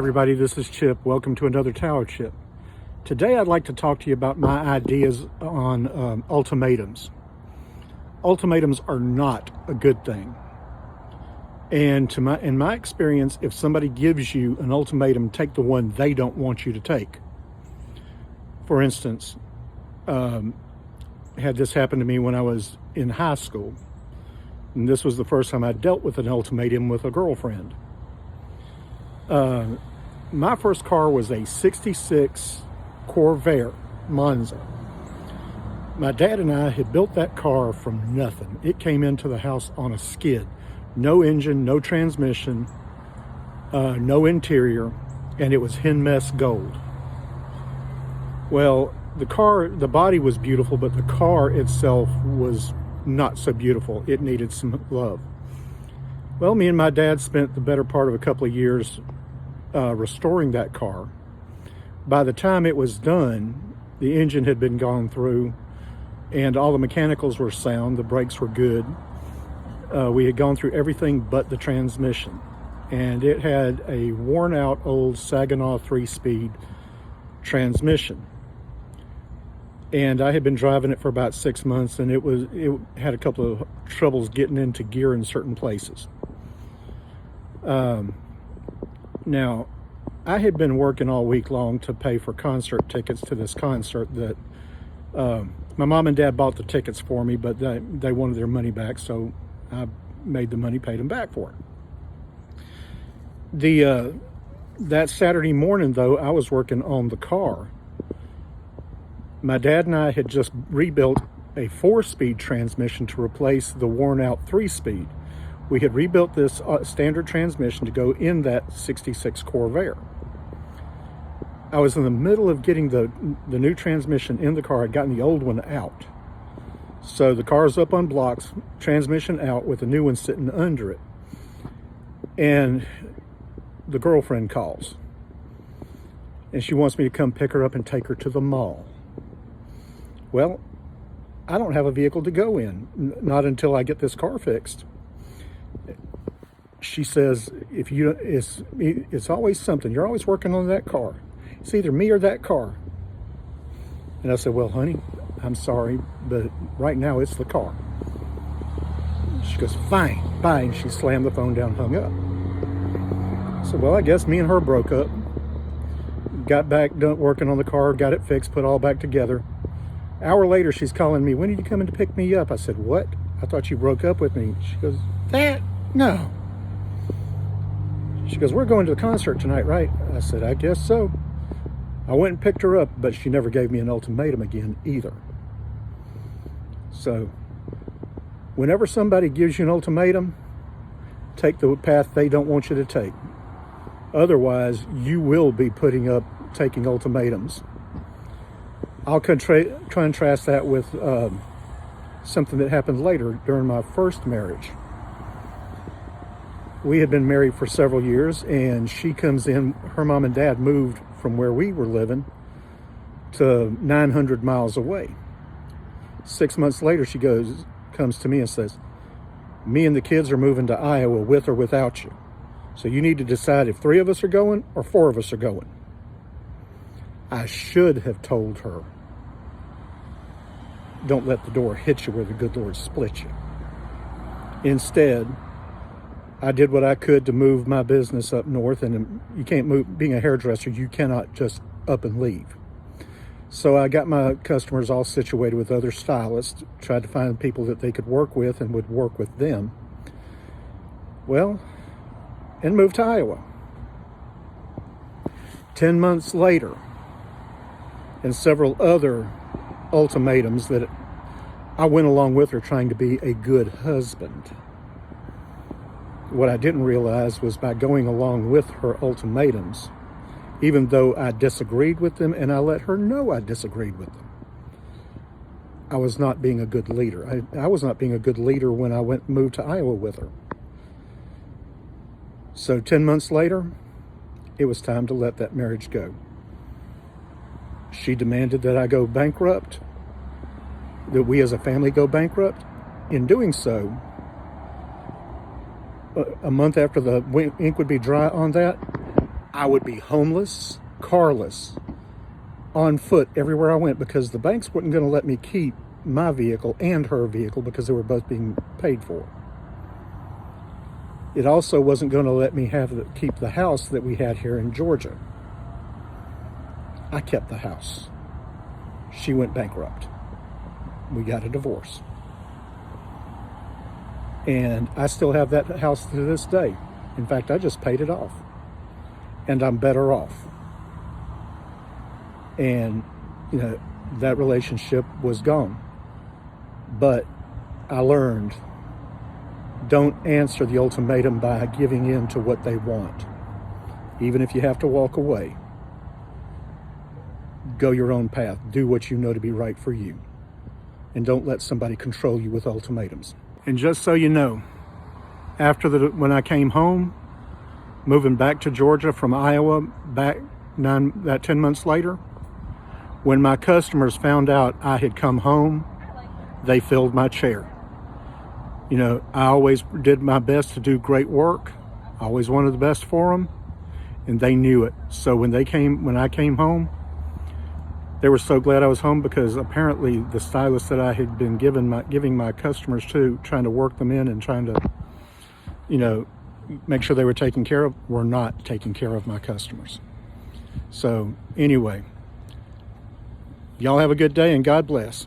everybody, this is Chip. Welcome to another Tao of Chip. Today I'd like to talk to you about my ideas on ultimatums. Ultimatums are not a good thing. And in my experience, if somebody gives you an ultimatum, take the one they don't want you to take. For instance, had this happen to me when I was in high school. And this was the first time I dealt with an ultimatum with a girlfriend. My first car was a 66 Corvair Monza. My dad and I had built that car from nothing. It came into the house on a skid. No engine, no transmission, no interior, and it was Hinmess gold. Well, the body was beautiful, but the car itself was not so beautiful. It needed some love. Well, me and my dad spent the better part of a couple of years restoring that car. By the time it was done, the engine had been gone through and all the mechanicals were sound, the brakes were good. We had gone through everything but the transmission, and it had a worn out old Saginaw 3-speed transmission. And I had been driving it for about 6 months, and it had a couple of troubles getting into gear in certain places. Now, I had been working all week long to pay for concert tickets to this concert that my mom and dad bought the tickets for me, but they wanted their money back, so I made the money, paid them back for it. That Saturday morning, though, I was working on the car. My dad and I had just rebuilt a 4-speed transmission to replace the worn-out 3-speed. We had rebuilt this standard transmission to go in that 66 Corvair. I was in the middle of getting the new transmission in the car. I'd gotten the old one out. So the car's up on blocks, transmission out with a new one sitting under it. And the girlfriend calls. And she wants me to come pick her up and take her to the mall. Well, I don't have a vehicle to go in, not until I get this car fixed. She says, it's always something. You're always working on that car. It's either me or that car. And I said, well, honey, I'm sorry, but right now it's the car. She goes, fine, bye. And she slammed the phone down and hung up. So, well, I guess me and her broke up. Got back, done working on the car, got it fixed, put it all back together. An hour later, she's calling me, when did you come in to pick me up? I said, what? I thought you broke up with me. She goes, no. She goes, we're going to the concert tonight, right? I said, I guess so. I went and picked her up, but she never gave me an ultimatum again either. So, whenever somebody gives you an ultimatum, take the path they don't want you to take. Otherwise, you will be taking ultimatums. I'll contrast that with something that happened later during my first marriage. We had been married for several years, and she comes in. Her mom and dad moved from where we were living to 900 miles away. 6 months later, she comes to me and says, me and the kids are moving to Iowa with or without you. So you need to decide if 3 of us are going or 4 of us are going. I should have told her, don't let the door hit you where the good Lord split you. Instead, I did what I could to move my business up north, and you can't move, being a hairdresser, you cannot just up and leave. So I got my customers all situated with other stylists, tried to find people that they could work with and would work with them. Well, and moved to Iowa. 10 months later, and several other ultimatums that I went along with her trying to be a good husband. What I didn't realize was by going along with her ultimatums, even though I disagreed with them and I let her know I disagreed with them, I was not being a good leader. I was not being a good leader when I moved to Iowa with her. So 10 months later, it was time to let that marriage go. She demanded that I go bankrupt, that we as a family go bankrupt. In doing so, a month after the ink would be dry on that, I would be homeless, carless, on foot everywhere I went because the banks weren't going to let me keep my vehicle and her vehicle because they were both being paid for. It also wasn't going to let me keep the house that we had here in Georgia. I kept the house. She went bankrupt. We got a divorce. And I still have that house to this day. In fact, I just paid it off. And I'm better off. And, that relationship was gone. But I learned, don't answer the ultimatum by giving in to what they want. Even if you have to walk away, go your own path. Do what you know to be right for you. And don't let somebody control you with ultimatums. And just so you know, when I came home, moving back to Georgia from Iowa, back 10 months later, when my customers found out I had come home, they filled my chair. I always did my best to do great work. I always wanted the best for them, and they knew it. So when I came home, they were so glad I was home because apparently the stylist that I had been giving my customers to, trying to work them in and trying to, make sure they were taken care of, were not taking care of my customers. So anyway, y'all have a good day and God bless.